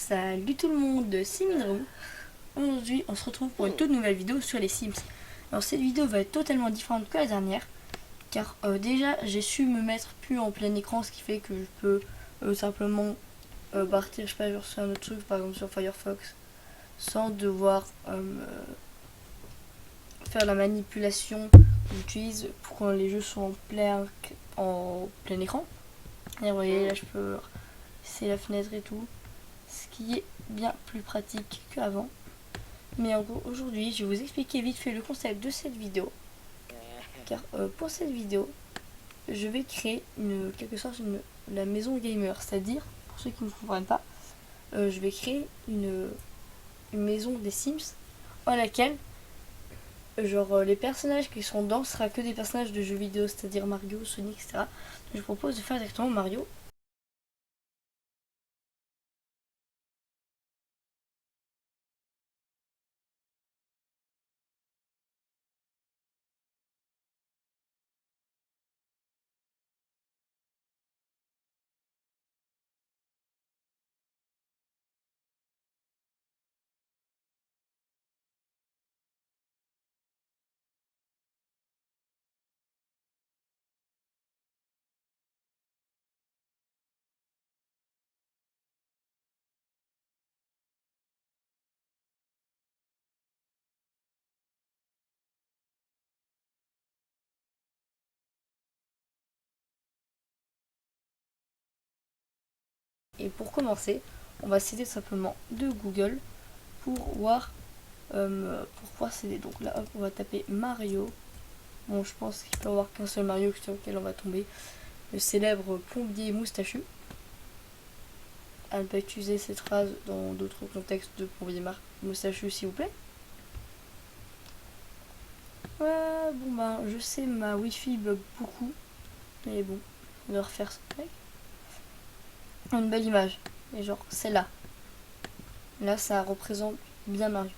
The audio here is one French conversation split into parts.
Salut tout le monde, c'est Minrou. Aujourd'hui, on se retrouve pour une toute nouvelle vidéo sur les Sims. Alors cette vidéo va être totalement différente que la dernière, car déjà j'ai su me mettre plus en plein écran, ce qui fait que je peux simplement partir, je sais pas, genre sur un autre truc, par exemple sur Firefox, sans devoir faire la manipulation que j'utilise pour quand les jeux sont en plein écran. Et vous voyez, là je peux laisser la fenêtre et tout, ce qui est bien plus pratique qu'avant. Mais en gros, aujourd'hui, je vais vous expliquer vite fait le concept de cette vidéo. Car pour cette vidéo, je vais créer quelque sorte la maison gamer. C'est-à-dire, pour ceux qui ne comprennent pas, je vais créer une maison des Sims en laquelle, les personnages qui sont dedans sera que des personnages de jeux vidéo, c'est-à-dire Mario, Sonic, etc. Donc, je propose de faire directement Mario. Et pour commencer, on va citer simplement de Google pour voir pourquoi c'est. Donc là, hop, on va taper Mario. Bon, je pense qu'il peut y avoir qu'un seul Mario sur lequel on va tomber. Le célèbre plombier moustachu. À ne pas utiliser cette phrase dans d'autres contextes de plombier moustachu, s'il vous plaît. Bon ben, je sais, ma Wi-Fi bug beaucoup. Mais bon, on va refaire ça. Une belle image. Et genre, celle-là. Là, ça représente bien Mario.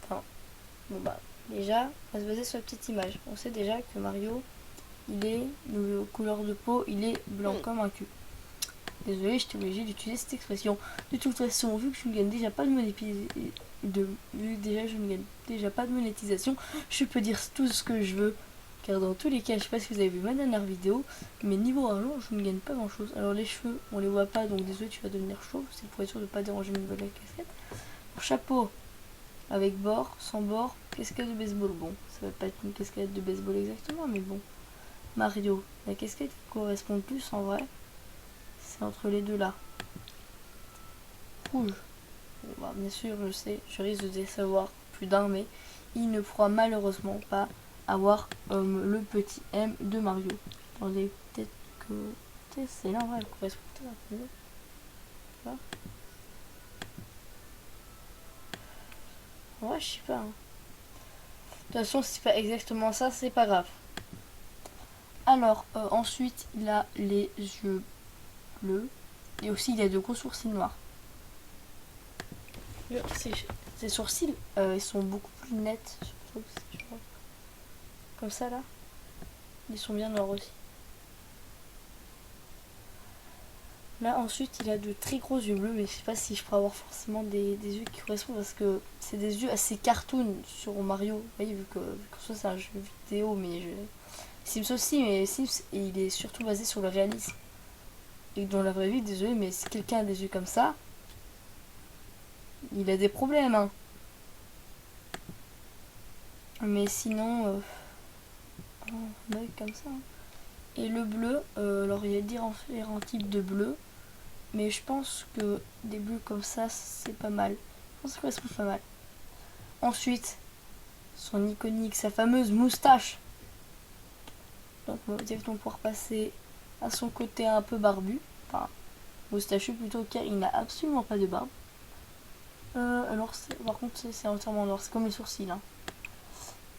Enfin, bon bah, déjà, on va se baser sur la petite image. On sait déjà que Mario, il est, de couleur de peau, il est blanc comme un cul. Désolé, j'étais obligée d'utiliser cette expression. De toute façon, vu que je ne gagne déjà pas de monétisation, je peux dire tout ce que je veux. Car dans tous les cas, je sais pas si vous avez vu ma dernière vidéo, mais niveau argent, je ne gagne pas grand chose. Alors les cheveux, on les voit pas, donc désolé, tu vas devenir chauve. C'est pour être sûr de pas déranger mes volets à casquette. Chapeau, avec bord, sans bord, casquette de baseball. Bon, ça va pas être une casquette de baseball exactement, mais bon. Mario, la casquette qui correspond le plus en vrai, c'est entre les deux là. Rouge. Bon, bah, bien sûr, je sais, je risque de décevoir plus d'un, mais il ne pourra malheureusement pas avoir le petit M de Mario. Attendez, peut-être que c'est là, ouais, elle correspond peut-être un peu mieux. Là. Ouais, je sais pas. Hein. De toute façon, si c'est pas exactement ça, c'est pas grave. Alors, ensuite, il a les yeux bleus. Et aussi, il a de gros sourcils noirs. Ses sourcils, ils sont beaucoup plus nets. Je trouve. Comme ça, là. Ils sont bien noirs aussi. Là, ensuite, il a de très gros yeux bleus. Mais je sais pas si je pourrais avoir forcément des yeux qui correspondent. Parce que c'est des yeux assez cartoon sur Mario. Vous voyez, vu que ça, c'est un jeu vidéo. Mais Sims aussi. Mais Sims, et il est surtout basé sur le réalisme. Et dans la vraie vie, désolé, mais si quelqu'un a des yeux comme ça, il a des problèmes, hein. Mais sinon, un œil comme ça. Hein. Et le bleu, alors il y a différents types de bleu, mais je pense que des bleus comme ça, c'est pas mal. Je pense que ça correspond pas mal. Ensuite, son iconique, sa fameuse moustache. Donc on va directement pouvoir passer à son côté un peu barbu. Enfin, moustachu plutôt, car il n'a absolument pas de barbe. Alors, par contre, c'est entièrement noir. C'est comme les sourcils. Hein.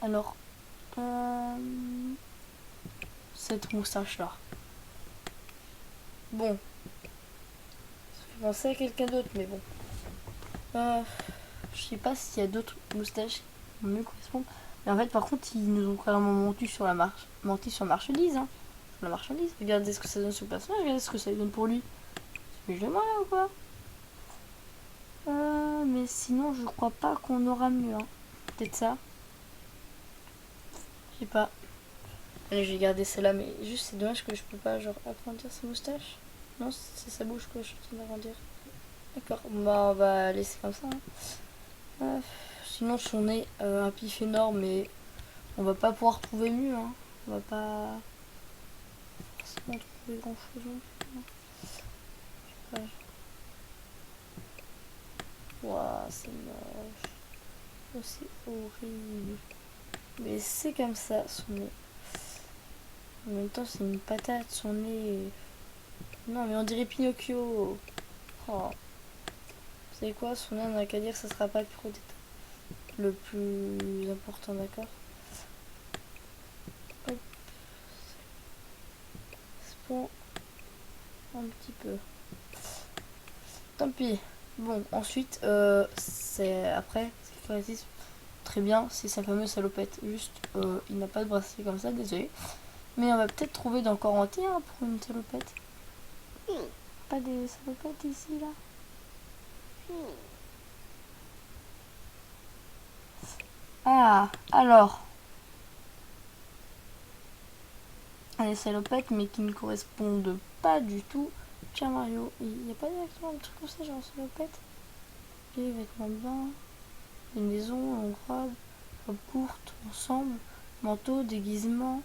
Alors, cette moustache-là. Bon. Ça fait penser à quelqu'un d'autre, mais bon. Je sais pas s'il y a d'autres moustaches qui mieux correspondre. Mais en fait, par contre, ils nous ont carrément menti sur marchandise. Hein. Sur la marchandise. Regardez ce que ça donne sur le personnage, regardez ce que ça donne pour lui. Mais je là ou quoi? Mais sinon, je crois pas qu'on aura mieux. Hein. Peut-être ça. Je sais pas. Allez, je vais garder celle-là, mais juste c'est dommage que je peux pas genre agrandir sa moustache. Non, c'est sa bouche que je suis en train d'agrandir. D'accord, bah on va laisser comme ça. Hein. Sinon son nez, un pif énorme, mais on va pas pouvoir trouver mieux. Hein. On va pas forcément trouver grand chose. Hein. Ouah, c'est moche. Oh, c'est horrible. Mais c'est comme ça son nez. En même temps, c'est une patate, son nez. Non, mais on dirait Pinocchio. Oh. Vous savez quoi, son nez, on n'a qu'à dire que ça sera pas le plus important, d'accord? Hop. C'est bon. Un petit peu. Tant pis. Bon, ensuite, c'est après, c'est très bien, c'est sa fameuse salopette. Juste, il n'a pas de bracelet comme ça, désolé. Mais on va peut-être trouver dans Corentin hein, pour une salopette. Pas des salopettes ici, là. Ah, alors. Des salopettes, mais qui ne correspondent pas du tout. Tiens, Mario, il n'y a pas directement un truc comme ça, genre salopette. Les vêtements blancs, une maison, en robe, robe courte, ensemble, manteau, déguisement.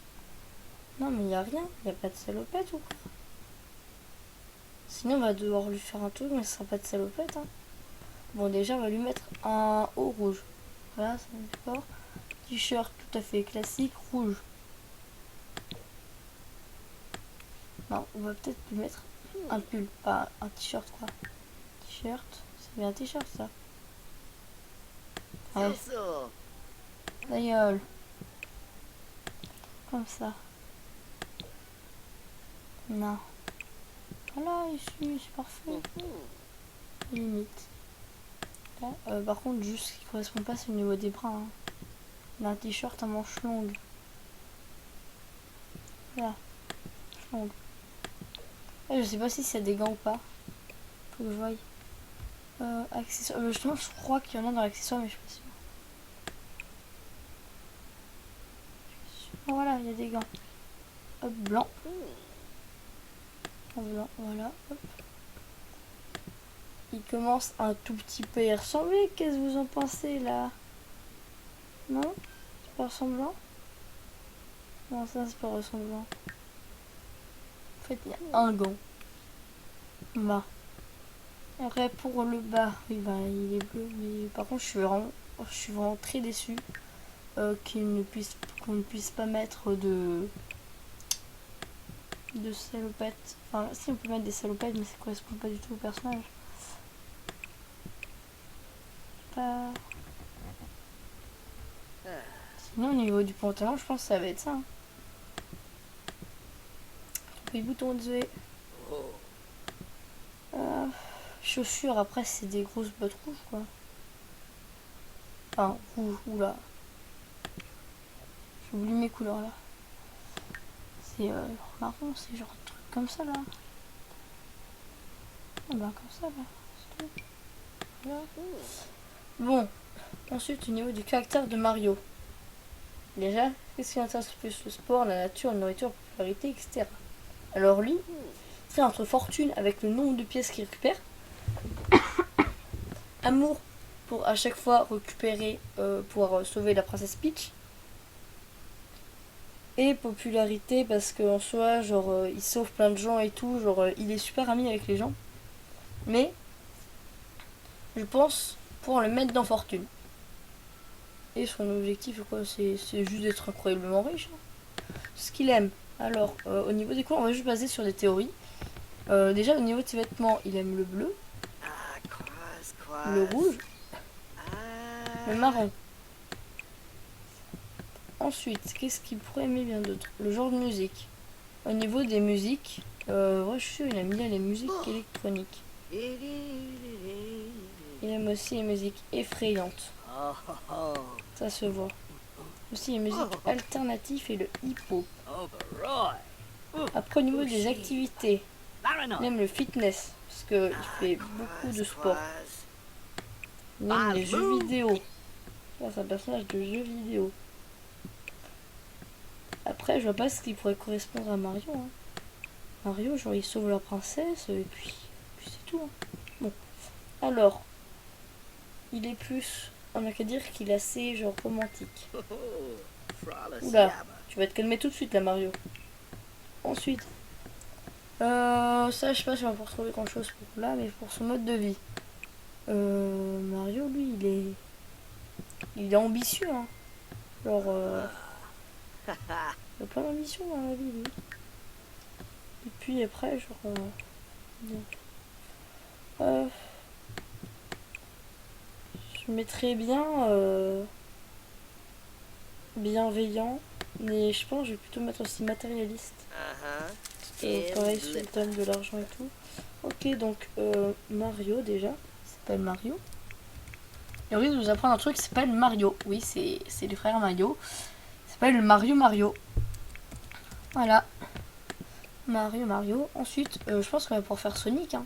Non, mais il n'y a rien, il n'y a pas de salopette ou quoi? Sinon, on va devoir lui faire un truc, mais ce sera pas de salopette. Hein. Bon, déjà, on va lui mettre un haut rouge. Voilà, c'est d'accord. T-shirt tout à fait classique, rouge. Non, on va peut-être lui mettre un pull, pas un t-shirt quoi. T-shirt, c'est bien un t-shirt ça. Ouais. La gueule. Comme ça. Non. Voilà, ici, c'est parfait. Limite. Là, par contre, juste ce qui correspond pas, c'est au niveau des bras. Hein. Il a un t-shirt à manches longues. Là. Longue. Je sais pas si c'est des gants ou pas. Faut que je voie. Accessoires. Justement, je crois qu'il y en a dans l'accessoire, mais je suis pas sûre. Oh, voilà, il y a des gants. Hop, blanc. En blanc, voilà. Hop. Il commence un tout petit peu à y ressembler. Qu'est-ce que vous en pensez là? Non? C'est pas ressemblant? Non, ça c'est pas ressemblant. En fait, il y a un gant. Bah. Après, pour le bas, oui, bah, il est bleu. Mais par contre, je suis vraiment très déçue qu'on ne puisse pas mettre de salopettes. Enfin, si on peut mettre des salopettes, mais ça correspond pas du tout au personnage. Pas... Sinon, au niveau du pantalon, je pense que ça va être ça. Hein. Les boutons, désolé. Chaussures, après, c'est des grosses bottes rouges, quoi. Enfin, rouge, oula. J'ai oublié mes couleurs, là. C'est marron, c'est genre un truc comme ça, là. Ah ben, comme ça, là. Voilà. Bon, ensuite, au niveau du caractère de Mario. Déjà, qu'est-ce qui intéresse le plus? Le sport, la nature, la nourriture, la popularité, etc. Alors lui, c'est entre fortune avec le nombre de pièces qu'il récupère, amour pour à chaque fois récupérer, pour sauver la princesse Peach, et popularité parce qu'en soi, genre, il sauve plein de gens et tout, genre, il est super ami avec les gens. Mais, je pense, pour le mettre dans fortune. Et son objectif, quoi, c'est juste d'être incroyablement riche. Hein. Ce qu'il aime. Alors, au niveau des couleurs, on va juste baser sur des théories. Déjà, au niveau de ses vêtements, il aime le bleu, le rouge, le marron. Ensuite, qu'est-ce qu'il pourrait aimer bien d'autre? Le genre de musique. Au niveau des musiques, ouais, je suis sûr, il aime bien les musiques électroniques. Il aime aussi les musiques effrayantes. Ça se voit. Aussi les musiques alternatives et le hip-hop. Après, au niveau des activités, il aime le fitness. parce qu'il fait beaucoup de sport. Il aime les jeux vidéo. Là, c'est un personnage de jeu vidéo. Après, je vois pas ce qui pourrait correspondre à Mario. Hein. Mario, genre, il sauve la princesse, et puis c'est tout. Hein. Bon. Alors, il est plus... On a qu'à dire qu'il est assez, genre, romantique. Oula, tu vas te calmer tout de suite, là, Mario. Ensuite, ça, je sais pas si on va pouvoir trouver grand-chose pour là, mais pour son mode de vie. Mario, lui, il est ambitieux, hein. Genre, il a plein d'ambition dans la vie, lui. Et puis après, genre, je mettrais bien bienveillant, mais je pense que je vais plutôt mettre aussi matérialiste. Pareil sur le thème de l'argent et tout. Ok, donc Mario déjà, il s'appelle Mario. Et on risque de nous apprendre un truc qui s'appelle Mario. Oui, c'est les frères Mario. Il s'appelle Mario. Voilà. Mario. Ensuite, je pense qu'on va pouvoir faire Sonic. Hein.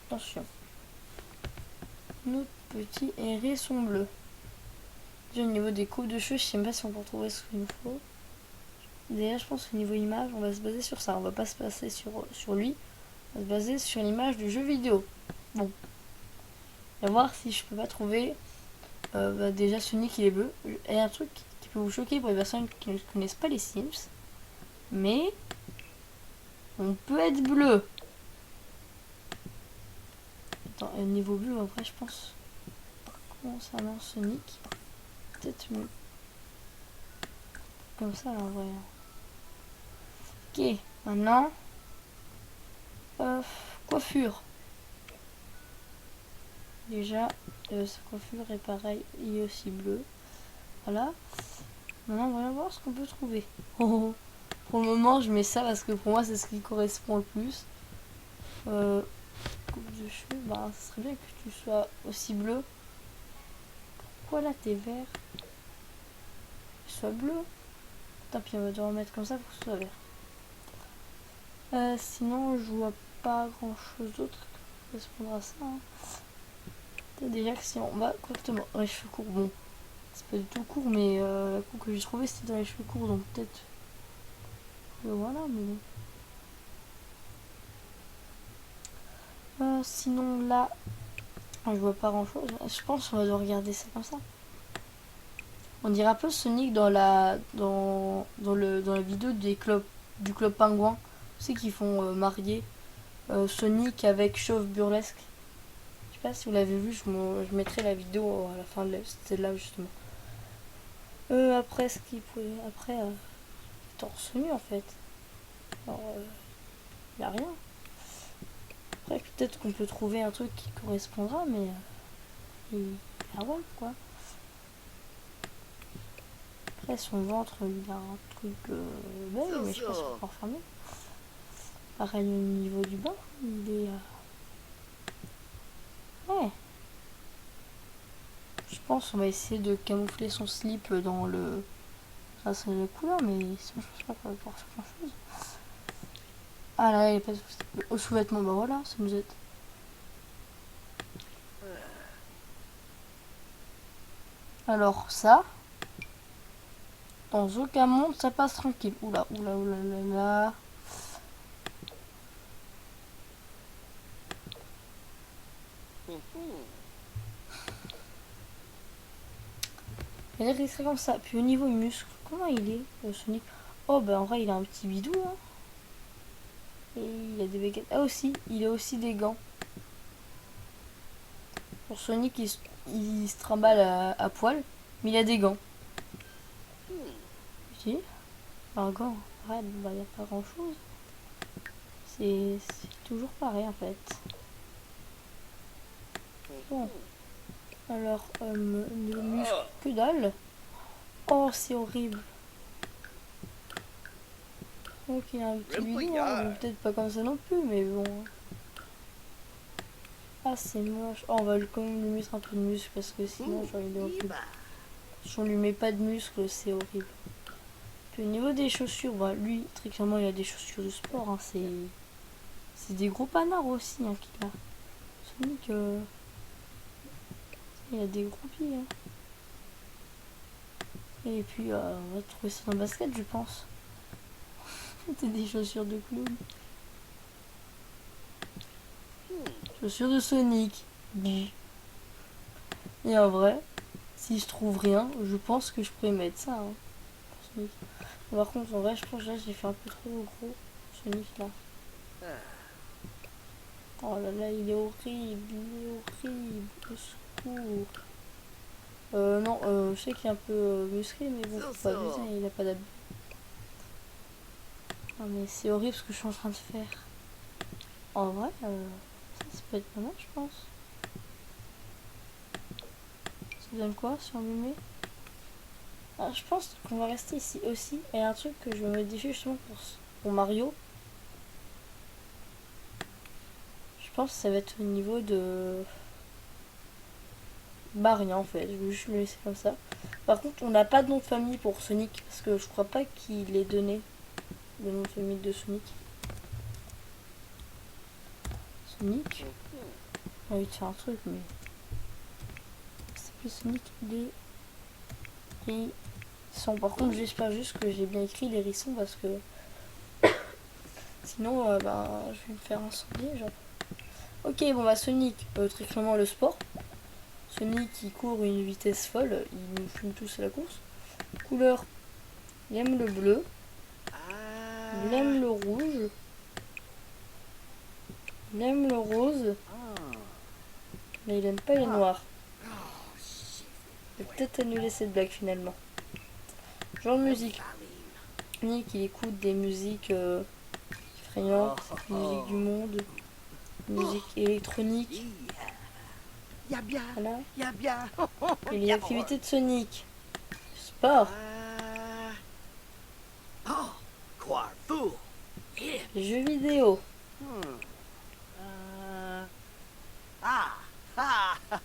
Attention. Nos petits hérissons bleus. Déjà, au niveau des coupes de cheveux, je sais même pas si on peut retrouver ce qu'il nous faut. Déjà, je pense qu'au niveau image, on va se baser sur ça. On va pas se baser sur lui. On va se baser sur l'image du jeu vidéo. Bon. On va voir si je peux pas trouver. Déjà, Sonic, il est bleu. Et un truc qui peut vous choquer pour les personnes qui ne connaissent pas les Sims. Mais on peut être bleu. Attends, niveau bleu, après, je pense. Concernant Sonic, peut-être mieux. Comme ça, là, en vrai. Ok, maintenant. Coiffure. Déjà, sa coiffure est pareil, il est aussi bleu. Voilà. Maintenant, on va voir ce qu'on peut trouver. Oh, pour le moment, je mets ça parce que pour moi, c'est ce qui correspond le plus. Coupe de cheveux, bah, ce serait bien que tu sois aussi bleu. Pourquoi là, t'es vert? Sois bleu. Tant pis, on va devoir mettre comme ça pour que ce soit vert. Sinon, je vois pas grand chose d'autre qui correspondra à ça. Hein. Déjà que si on va correctement, les cheveux courts, bon, c'est pas du tout court, mais la coupe que j'ai trouvé c'était dans les cheveux courts, donc peut-être voilà, mais bon. Sinon là, je vois pas grand chose. Je pense qu'on va devoir regarder ça comme ça. On dirait un peu Sonic dans la vidéo du club Pingouin. Tu sais qu'ils font marier Sonic avec Chauve Burlesque. Je sais pas si vous l'avez vu, je mettrai la vidéo à la fin de celle-là justement. Après ce qui pouvait. Après torse nu en fait. Alors y a rien. Après peut-être qu'on peut trouver un truc qui correspondra, mais ah ouais quoi. Après son ventre il a un truc belle, mais je sais pas si on peut refermer. Pareil au niveau du bas, il est ouais. Je pense qu'on va essayer de camoufler son slip dans le ça c'est la couleur, mais sinon je pense pas qu'on va pouvoir faire grand chose. Ah là il n'y a pas de au sous-vêtement, bah voilà, ça nous aide. Alors ça, dans aucun monde ça passe tranquille. Oula. Il serait comme ça. Puis au niveau du muscle, comment il est Sonic? Oh bah en vrai il a un petit bidou. Hein. Et il a des baguettes. Ah aussi, il a aussi des gants. Pour Sonic, il se trimballe à poil, mais il a des gants. Si, un gant. Ouais, bah y a pas grand chose. C'est toujours pareil en fait. Bon. Alors, le muscle, que dalle. Oh, c'est horrible. Donc il a un petit bidon, hein. Bon, peut-être pas comme ça non plus, mais bon. Ah, c'est moche. Oh, on va quand même lui mettre un peu de muscle parce que sinon, j'aurais eu horrible. Si on lui met pas de muscle, c'est horrible. Puis au niveau des chaussures, bah, lui, très clairement, il a des chaussures de sport. Hein. C'est des gros panards aussi hein, qu'il a. Sonic, il a des gros pieds. Hein. Et puis, on va trouver ça dans le basket, je pense. C'est des chaussures de clown. Chaussures de Sonic. Et en vrai, si je trouve rien, je pense que je pourrais mettre ça. Hein, pour Sonic. Par contre, en vrai, je pense que là, j'ai fait un peu trop gros. Sonic, là. Oh là là, il est horrible. Il est horrible. Au secours. Non, je sais qu'il est un peu musclé, mais bon, faut pas abuser, il a pas d'abus. Non, mais c'est horrible ce que je suis en train de faire. En vrai, ça peut être pas mal, je pense. Ça donne quoi si on lui met? Ah, je pense qu'on va rester ici aussi. Et un truc que je vais modifier justement pour Mario. Je pense que ça va être au niveau de... Bah rien en fait, je vais juste le laisser comme ça. Par contre, on n'a pas de nom de famille pour Sonic, parce que je crois pas qu'il ait donné le nom de famille de Sonic. Sonic. J'ai envie de faire un truc, mais... C'est plus Sonic des hérissons. Par contre, j'espère juste que j'ai bien écrit les hérissons, parce que... Sinon, bah, je vais me faire incendier, genre. Ok, bon bah Sonic, très clairement le sport. Sonic qui court à une vitesse folle, il nous fume tous à la course. Couleur, il aime le bleu. Il aime le rouge. Il aime le rose. Mais il aime pas les noirs. Je vais peut-être annuler cette blague finalement. Genre de musique. Sonic il écoute des musiques effrayantes, musique du monde, musique électronique. Voilà. Et les activités de Sonic. Sport. Les jeux vidéo.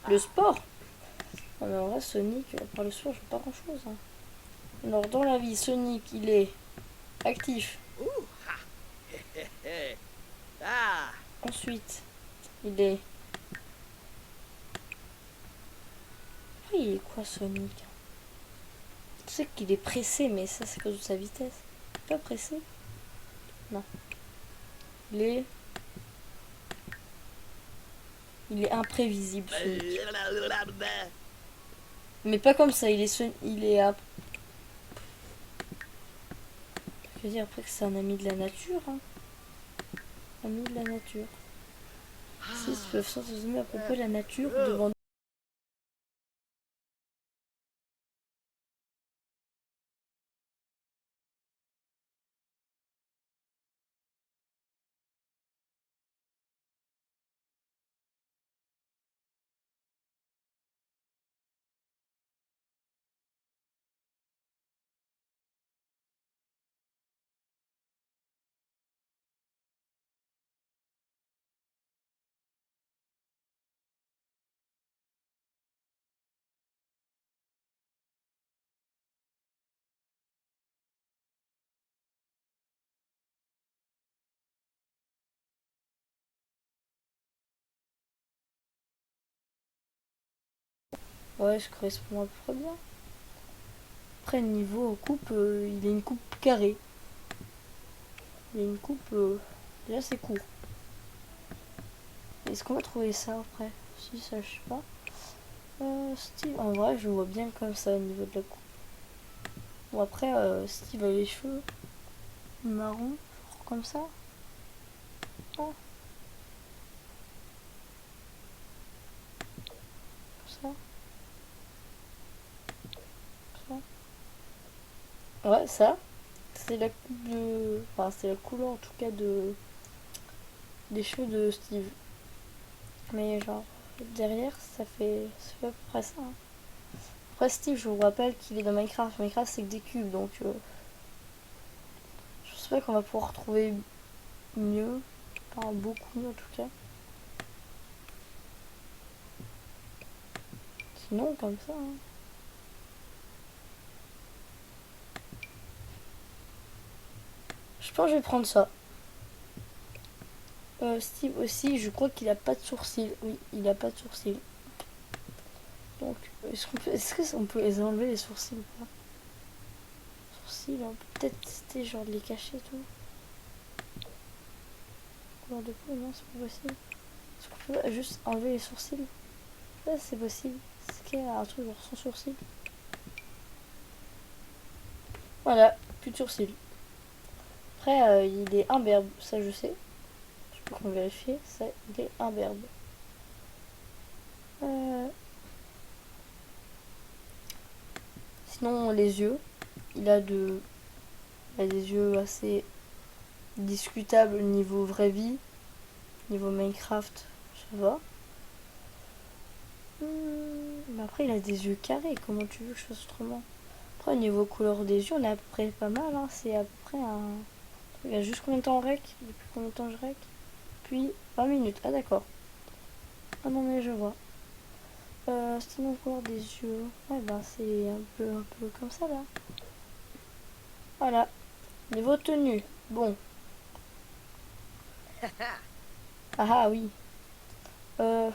Le sport. Alors là, Sonic, par le sport, je fais pas grand chose. Hein. Alors dans la vie, Sonic, il est actif. Ensuite, il est... Oui, il est quoi Sonic? Je sais qu'il est pressé, mais ça c'est à cause de sa vitesse. Pas pressé? Non. Il est imprévisible, Sonic. Mais pas comme ça, il est je veux dire après que c'est un ami de la nature. Hein. Ami de la nature. Si, peuvent s'enthousiasmer à propos de la nature devant... Ouais, je correspond à peu près bien. Après, niveau coupe, il a une coupe carrée. Il a une coupe... Déjà, c'est court. Est-ce qu'on va trouver ça après? Si, ça, je sais pas. Steve, en vrai, je vois bien comme ça au niveau de la coupe. Bon, après, Steve a les cheveux marron, comme ça. ça. Ça. Ça. Ouais, ça. C'est la coupe de... Enfin, c'est la couleur en tout cas de... des cheveux de Steve. Mais genre, derrière, ça fait à peu près ça. Hein. Après, Steve, je vous rappelle qu'il est dans Minecraft. Minecraft, c'est que des cubes, donc... je sais pas qu'on va pouvoir trouver mieux. Enfin, beaucoup mieux en tout cas. Sinon, comme ça... Hein. Je pense que je vais prendre ça. Steve aussi, je crois qu'il a pas de sourcils. Oui, il a pas de sourcils. Donc, est-ce qu'on peut les enlever les sourcils ou pas? Sourcils, on peut peut-être tester genre de les cacher et tout. Couleur de peau, non, c'est pas possible. Est-ce qu'on peut juste enlever les sourcils? Ouais, c'est possible. C'est qu'il y a un truc genre sans sourcils. Voilà, plus de sourcils. Après, il est imberbe, ça je sais. Je peux qu'on vérifie, ça, il est imberbe. Sinon, les yeux. Il a des yeux assez discutables niveau vraie vie. Niveau Minecraft, ça va. Mais après, il a des yeux carrés. Comment tu veux que je fasse autrement? Après, au niveau couleur des yeux, on est à peu près pas mal. Hein. C'est à peu près un... Il y a juste combien de temps en rec? Depuis combien de temps je rec? Puis 20 minutes. Ah d'accord. Ah non mais je vois. Sinon couleur des yeux. Ouais bah c'est un peu comme ça là. Voilà. Niveau tenue. Bon. Ah ah oui. Un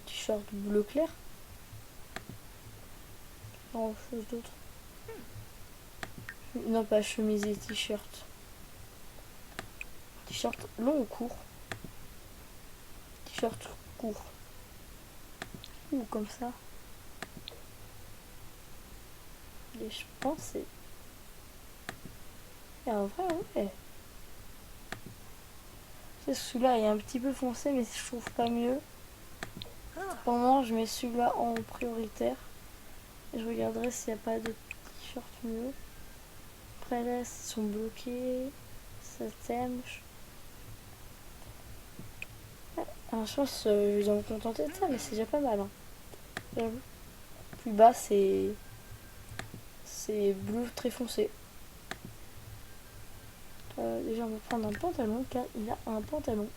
t-shirt bleu clair. Non, chose d'autre. Non pas chemise et t-shirt. T-shirt long ou court? T-shirt court. Ou comme ça. Et je pense c'est... Et en vrai ouais. Celui-là est un petit peu foncé mais je trouve pas mieux. Pour le moment je mets celui-là en prioritaire. Et je regarderai s'il n'y a pas de t-shirt mieux. Après là ils sont bloqués. Ça t'aime. Alors je pense que je vais me contenter de ça mais c'est déjà pas mal. Hein. Plus bas c'est bleu très foncé. Déjà on va prendre un pantalon car il a un pantalon.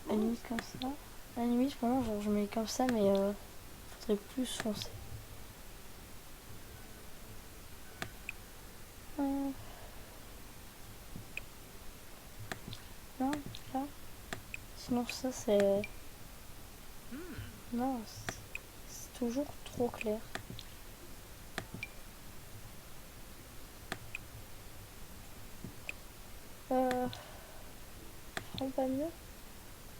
À la limite comme ça. À la limite pour moi genre, je mets comme ça mais faudrait plus foncé. Non, là. Sinon ça c'est... Non, c'est toujours trop clair. Pas mieux.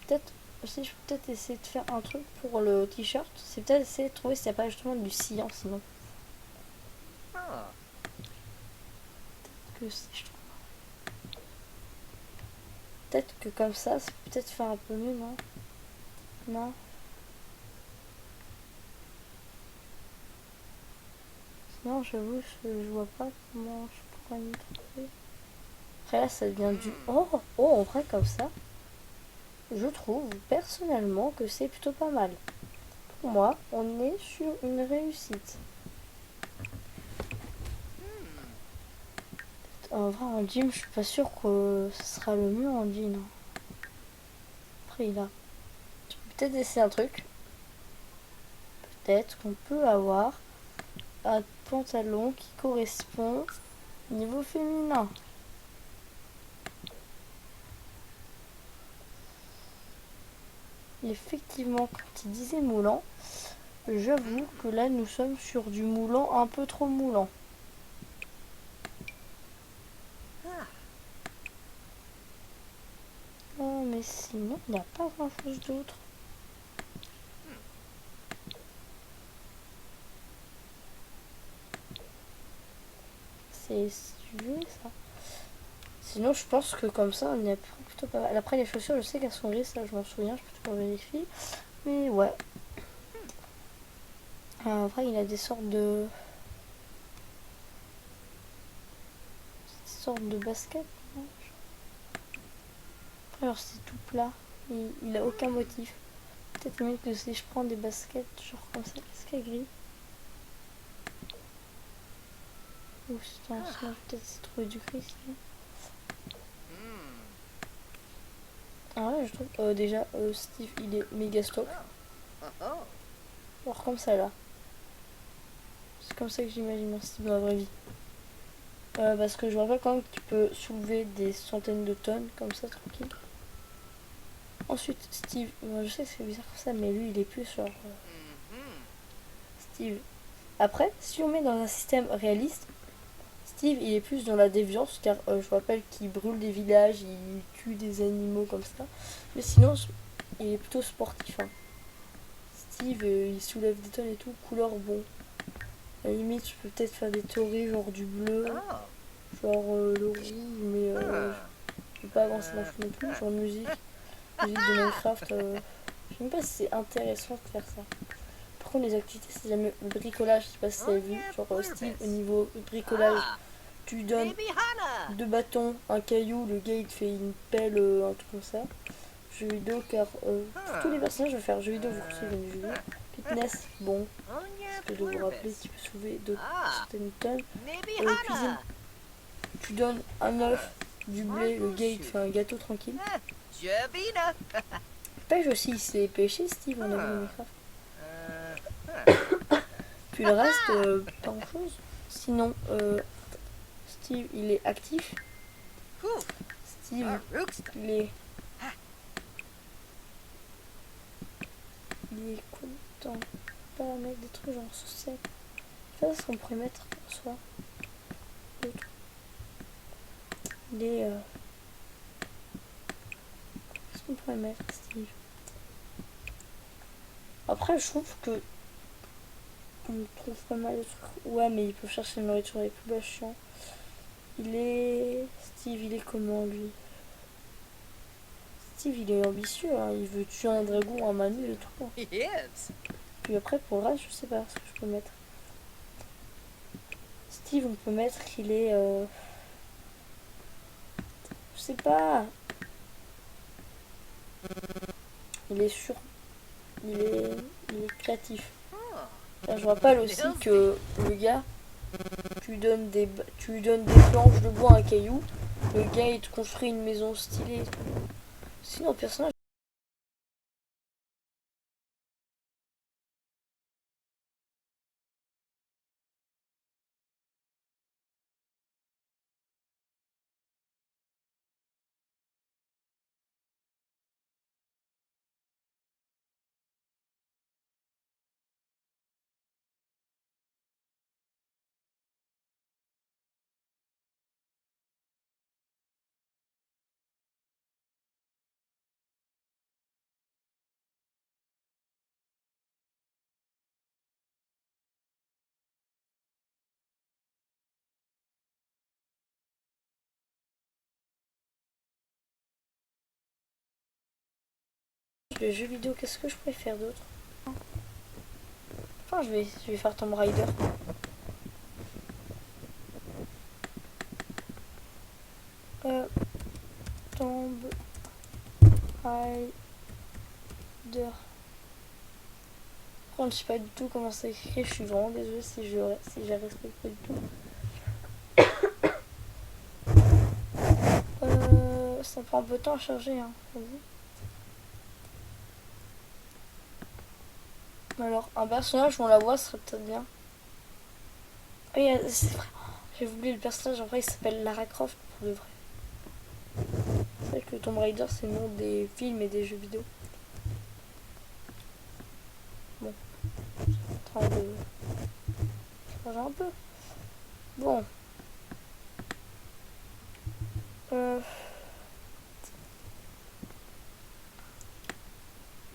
Peut-être aussi je peux peut-être essayer de faire un truc pour le t-shirt. C'est peut-être essayer de trouver s'il n'y a pas justement du cyan sinon. Que si je trouve. Peut-être que comme ça, c'est peut-être faire un peu mieux, non? Non. Sinon, j'avoue, je vois pas comment je pourrais m'y trouver. Après là, ça devient du... Oh, en vrai, comme ça, je trouve personnellement que c'est plutôt pas mal. Pour moi, on est sur une réussite. En vrai, en gym, je suis pas sûre que ce sera le mieux en jean. Après, il a... Je peux peut-être essayer un truc. Peut-être qu'on peut avoir un pantalon qui correspond au niveau féminin. Effectivement, quand il disait moulant, j'avoue que là nous sommes sur du moulant un peu trop moulant. Oh, mais sinon, il n'y a pas grand chose d'autre. C'est stylé ça. Sinon, je pense que comme ça, on est plutôt pas mal. Après, les chaussures, je sais qu'elles sont grises, ça je m'en souviens, je peux toujours vérifier. Mais ouais. Après, il a des sortes de baskets. Après, alors c'est tout plat. Il a aucun motif. Peut-être mieux que si je prends des baskets, genre comme ça, qu'est-ce qu'il y a gris. Ou c'est un peut-être c'est trouvé du gris sinon. Ah ouais, je trouve déjà Steve il est méga stock. Alors comme ça là. C'est comme ça que j'imagine un Steve dans la vraie vie. Parce que je me rappelle quand même que tu peux soulever des centaines de tonnes comme ça tranquille. Ensuite Steve, moi je sais que c'est bizarre comme ça, mais lui il est plus genre Steve. Après, si on met dans un système réaliste, Steve il est plus dans la déviance car je vous rappelle qu'il brûle des villages, il tue des animaux comme ça. Mais sinon il est plutôt sportif. Hein. Steve il soulève des tonnes et tout, couleur bon. À la limite je peux peut-être faire des théories genre du bleu, genre le rouge, mais je peux pas avancer dans le tout, genre musique de Minecraft. Je sais même pas si c'est intéressant de faire ça. Par contre les activités c'est jamais le bricolage, je sais pas si vous avez vu, genre Steve au niveau bricolage. Tu lui donnes 2 bâtons, un caillou, le gars il te fait une pelle, un truc comme ça. Jeux vidéo car pour tous les personnages je vais faire jeux vidéo, vous recevez une vidéo. Fitness, bon, parce que de vous rappeler tu peux soulever de certaines tonnes. Cuisine, tu donnes un œuf, du blé, le gars il te fait un gâteau tranquille. Pêche aussi, il sait pêcher Steve en Minecraft. Puis le reste, pas grand chose. Sinon, Steve il est actif. Steve il est quoi dedans? Pas mettre des trucs genre social. Ça c'est ce qu'on pourrait mettre en soi. D'autres. Les qu'est-ce qu'on pourrait mettre Steve? Après je trouve que on trouve pas mal de trucs. Ouais mais il peut chercher la nourriture les plus bas chiants. Steve il est comment lui? Steve il est ambitieux, hein. Il veut tuer un dragon, un manu et tout. Puis après pour le reste je sais pas ce que je peux mettre. Steve on peut mettre qu'il est je sais pas. Il est sûr. Il est créatif. Là, je rappelle aussi que le gars, tu lui donnes des planches de bois, un caillou. Le gars il te construit une maison stylée. Sinon le personnage. Le jeu vidéo, qu'est-ce que je préfère d'autre? Enfin je vais faire Tomb Raider. Tomb Raider. Je ne sais pas du tout comment c'est écrit, je suis vraiment désolée si j'y respecte pas du tout. Ça prend un peu de temps à charger, hein. Alors, un personnage où on la voit serait peut-être bien. Oui, c'est vrai. J'ai oublié le personnage, en vrai il s'appelle Lara Croft pour de vrai. C'est vrai que Tomb Raider c'est le nom des films et des jeux vidéo. Bon, en train de changer un peu. Bon.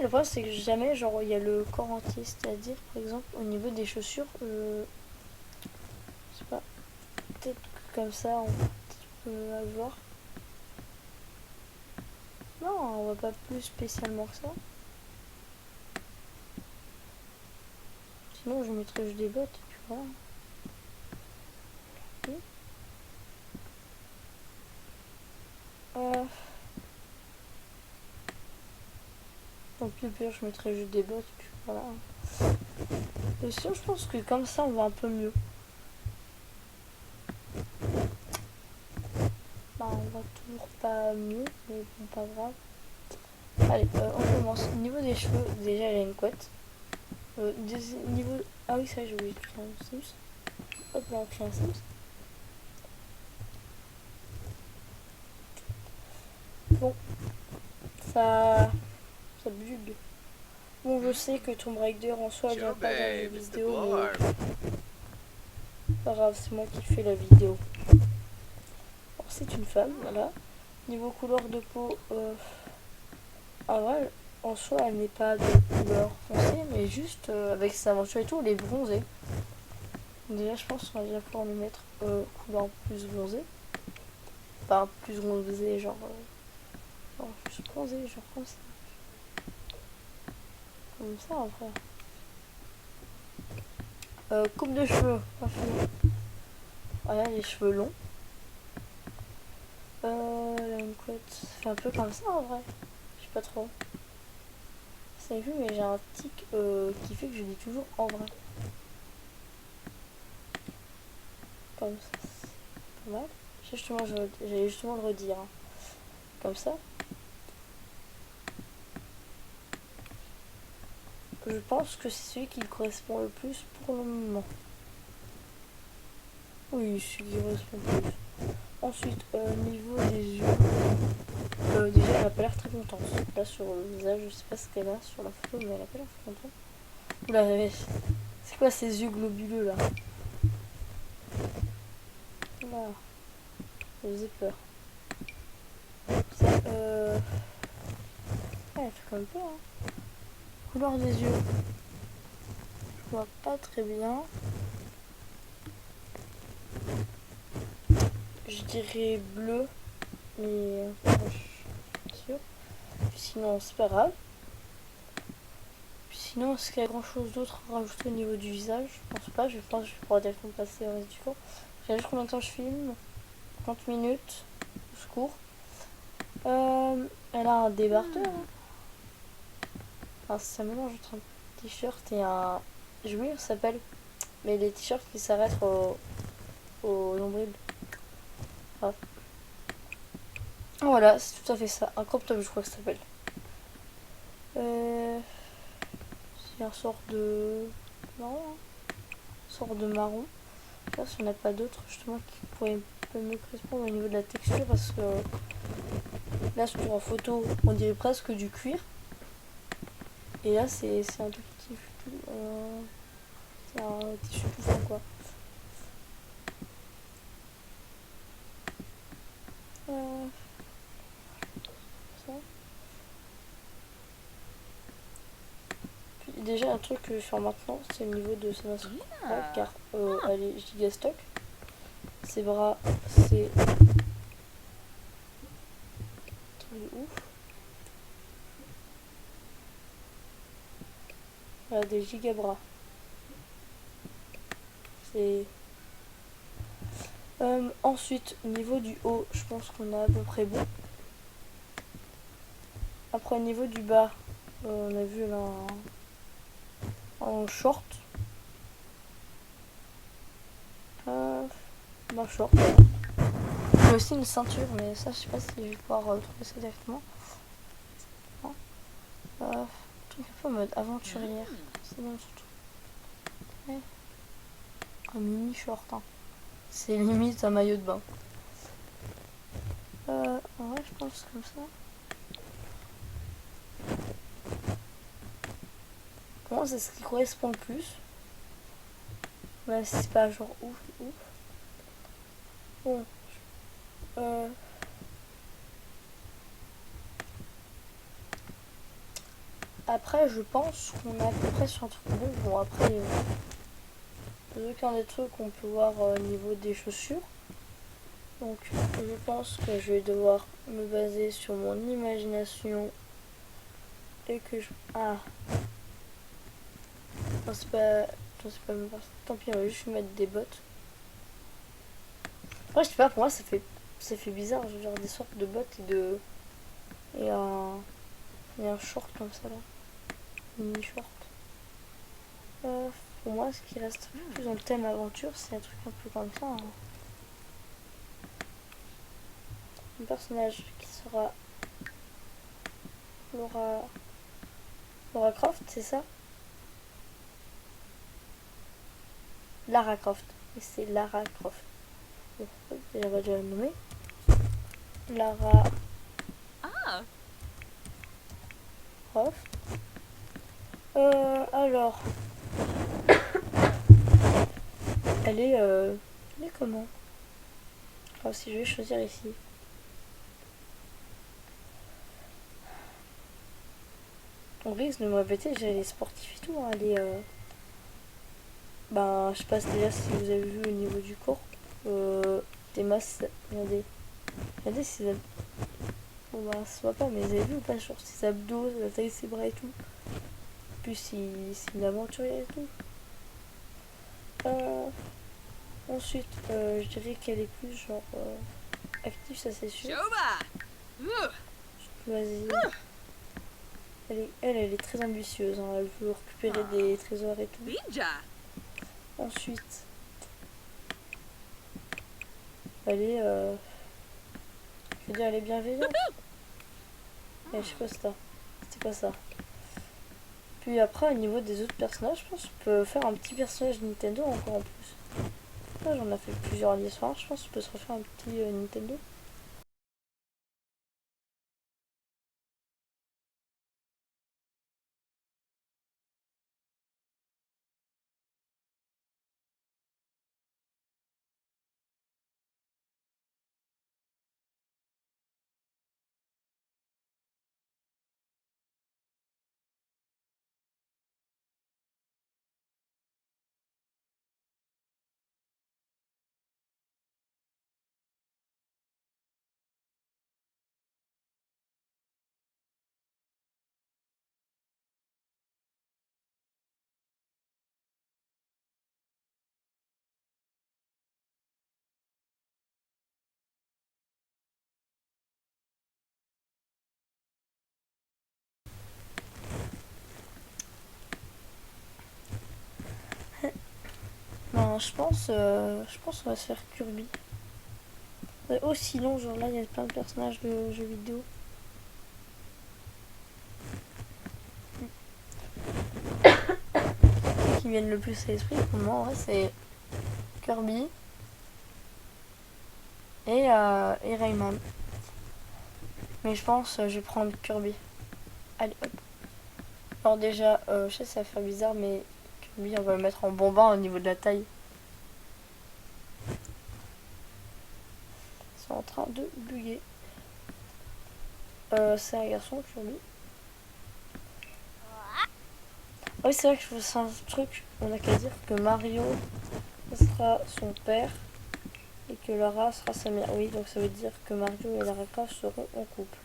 Le problème c'est que jamais genre il y a le corps entier, c'est-à-dire par exemple au niveau des chaussures, je sais pas, peut-être que comme ça on peut avoir. Non, on va pas plus spécialement que ça. Sinon, je mettrais juste des bottes, tu vois. Okay. Donc, plus pire, je mettrais juste des bottes, puis voilà. Et sinon, je pense que comme ça, on va un peu mieux. Bah, on va toujours pas mieux, mais bon, pas grave. Allez, on commence. Au niveau des cheveux, déjà, elle a une couette. Niveau... Ah oui, ça, j'ai oublié de créer un Sims. Hop là, on crée un Sims. Bon, ça bug. Bon, je sais que Tomb Raider en soi, elle vient pas dans les vidéos, mais pas grave, c'est moi qui fais la vidéo. Alors, c'est une femme, voilà. Niveau couleur de peau, ah ouais, en soi, elle n'est pas de couleur foncée, mais juste avec sa mention et tout, elle est bronzée. Déjà, je pense qu'on va déjà pouvoir lui mettre couleur plus bronzée. Enfin, plus bronzée, genre plus bronzée, genre comme ça. Comme ça, en vrai. Coupe de cheveux, parfait. Voilà, les cheveux longs. Elle a une couette. C'est un peu comme ça, en vrai. Je sais pas trop. Vous avez vu, mais j'ai un tic qui fait que je dis toujours en vrai. Comme ça, c'est pas mal. J'allais justement le redire. Hein. Comme ça. Je pense que c'est celui qui correspond le plus pour le moment. Oui, celui qui correspond le plus. Ensuite, niveau des yeux. Déjà, elle a pas l'air très contente. Là, sur le visage, je sais pas ce qu'elle a sur la photo, mais elle a pas l'air très contente. Oula, c'est quoi ces yeux globuleux là? Là, ça faisait peur. Ça, elle fait quand même peur. Hein. Couleur des yeux. Je vois pas très bien. Je dirais bleu, mais je suis sûr. Puis sinon, c'est pas grave. Puis sinon, est-ce qu'il y a grand chose d'autre à rajouter au niveau du visage? Je pense pas. Je pense que je vais pouvoir directement passer au reste du corps. Regarde juste combien de temps je filme. 30 minutes. Au secours. Elle a un débardeur. Hein. Enfin, ça mélange entre un t-shirt et un. J'ai oublié comment ça s'appelle. Mais les t-shirts qui s'arrêtent au nombril. Ah. Voilà, c'est tout à fait ça. Un crop top, je crois que ça s'appelle. C'est un sort de marron. Hein. Sort de marron. Je sais pas si on n'a pas d'autres justement qui pourraient un peu mieux correspondre au niveau de la texture parce que là sur en photo on dirait presque du cuir. Et là c'est un tout petit c'est un tissu tout fin quoi. Ça. Puis déjà un truc que je vais faire maintenant c'est au niveau de sa masse car elle est giga stock. Ses bras c'est truc de ouf. Elle a des giga bras. C'est ensuite, au niveau du haut, je pense qu'on a à peu près bon. Après, au niveau du bas, on a vu là en short. Short. J'ai aussi une ceinture, mais ça, je sais pas si je vais pouvoir trouver ça directement. Truc un peu en mode aventurière. C'est bon, surtout. Ouais. Un mini short. Hein. C'est limite un maillot de bain. Ouais, je pense comme ça. Moi, c'est ce qui correspond le plus. Ouais, c'est pas genre ouf. Bon. Après, je pense qu'on est à peu près sur un truc bon. Bon, après, aucun des trucs qu'on peut voir au niveau des chaussures. Donc je pense que je vais devoir me baser sur mon imagination et que je... Ah, non c'est pas... Non, c'est pas même pas... Tant pis, on va juste mettre des bottes. Après je sais pas, pour moi ça fait bizarre, genre des sortes de bottes et de... Et un short comme ça là. Mini short. Pour moi ce qui reste plus dans le thème aventure c'est un truc un peu comme ça. Hein. Un personnage qui sera Laura Croft, c'est ça? Lara Croft. Et c'est Lara Croft. Bon, déjà, on va déjà la nommer. Lara Croft. Alors, elle est, elle est comment? Alors, si je vais choisir ici. On risque de me répéter, j'ai les sportifs et tout. Hein, elle est, ben, je sais pas déjà si vous avez vu au niveau du corps. Des masses, regardez. Regardez ses abdos. Bon bah, ça se voit pas, mais vous avez vu ou pas sur ses abdos, la taille de ses bras et tout. En plus, c'est une aventurière et tout. Ensuite, je dirais qu'elle est plus genre active, ça c'est sûr. Vas-y. Elle est très ambitieuse. Hein. Elle veut récupérer des trésors et tout. Ensuite, elle est, je veux dire, elle est bienveillante. Je sais pas ça. C'était quoi ça? Puis après, au niveau des autres personnages, je pense qu'on peut faire un petit personnage Nintendo encore en plus. Là, j'en ai fait plusieurs l'histoire. Je pense qu'on peut se refaire un petit Nintendo. Non, je pense qu'on va se faire Kirby. Oh, sinon, genre là, il y a plein de personnages de jeux vidéo. Qui viennent le plus à l'esprit pour moi, ouais, c'est Kirby et Rayman. Mais je pense je vais prendre Kirby. Allez, hop. Alors déjà, je sais que ça va faire bizarre, mais Kirby, on va le mettre en bombin au niveau de la taille. C'est en train de bugger. C'est un garçon, Kirby. Ah oui, c'est vrai que je faisais un truc. On a qu'à dire que Mario sera son père et que Lara sera sa mère. Oui, donc ça veut dire que Mario et Lara Croft seront en couple.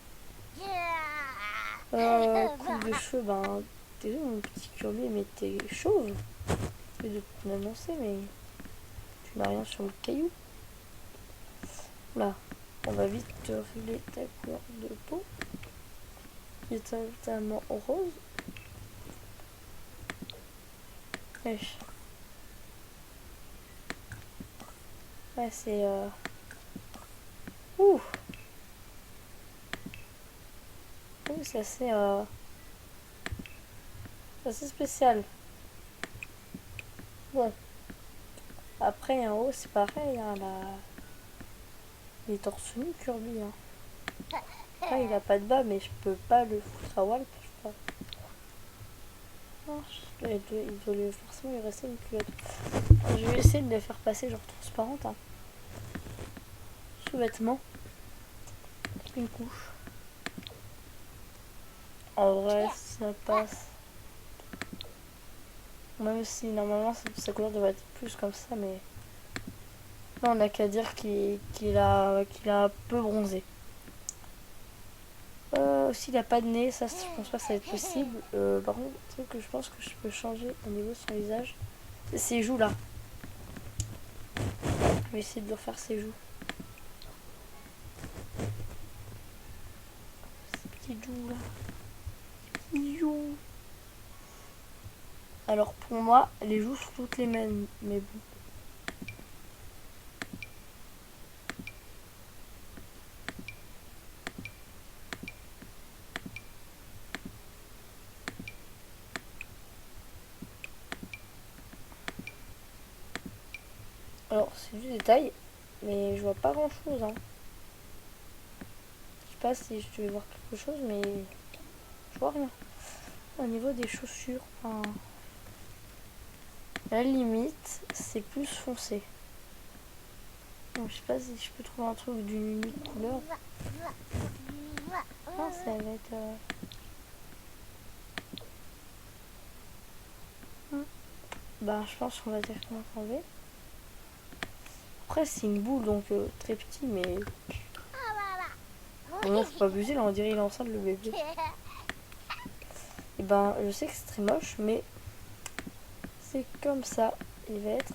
Coupe de cheveux, ben, désolé mon petit Kirby, mais t'es chauve. Je vais l'annoncer, mais tu n'as rien sur le caillou. Là, on va vite régler ta couleur de peau. Qui est totalement rose. Wesh. Ouais, c'est... Ouh. Ouh, c'est assez spécial. Bon. Après, en haut, c'est pareil. Hein, il est torse nu, Kirby. Hein. Après, il a pas de bas, mais je peux pas le foutre à Walp. Je sais pas. Non, il doit forcément lui rester une culotte. Je vais essayer de les faire passer genre transparente. Hein. Sous-vêtements. Une couche. En vrai, ça passe. Même si normalement sa couleur devrait être plus comme ça, mais Là, on n'a qu'à dire qu'il a un peu bronzé. Aussi, il n'a pas de nez, ça je pense pas que ça va être possible. Par contre, le truc que je pense que je peux changer au niveau de son visage, c'est ses joues là. Je vais essayer de refaire ses joues. Ces petites joues là. Petites joues. Alors pour moi, les joues sont toutes les mêmes, mais bon. Alors c'est du détail, mais je vois pas grand chose. Hein. Je sais pas si je vais voir quelque chose, mais je vois rien. Au niveau des chaussures, à la limite, c'est plus foncé. Donc je sais pas si je peux trouver un truc d'une unique couleur. Ah, ça va être... Bah je pense qu'on va directement enlever. Après c'est une boule donc très petit mais... Bon non faut pas abuser là on dirait il est enceinte le bébé. Et ben je sais que c'est très moche mais c'est comme ça. Il va être...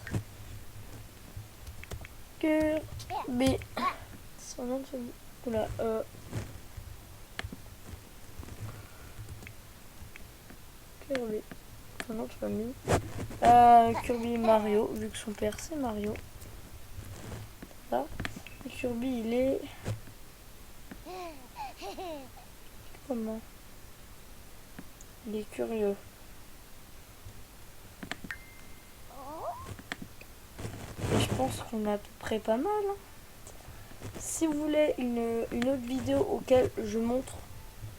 Kirby. Son nom de famille. Oula Kirby. Son nom de famille. Kirby Mario, vu que son père c'est Mario. Là. Et Kirby il est... Comment? Il est curieux. Et je pense qu'on a à peu près pas mal. Hein. Si vous voulez une autre vidéo auquel je montre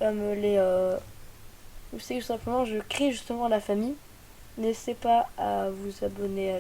ou c'est tout simplement je crée justement la famille, n'hésitez pas à vous abonner à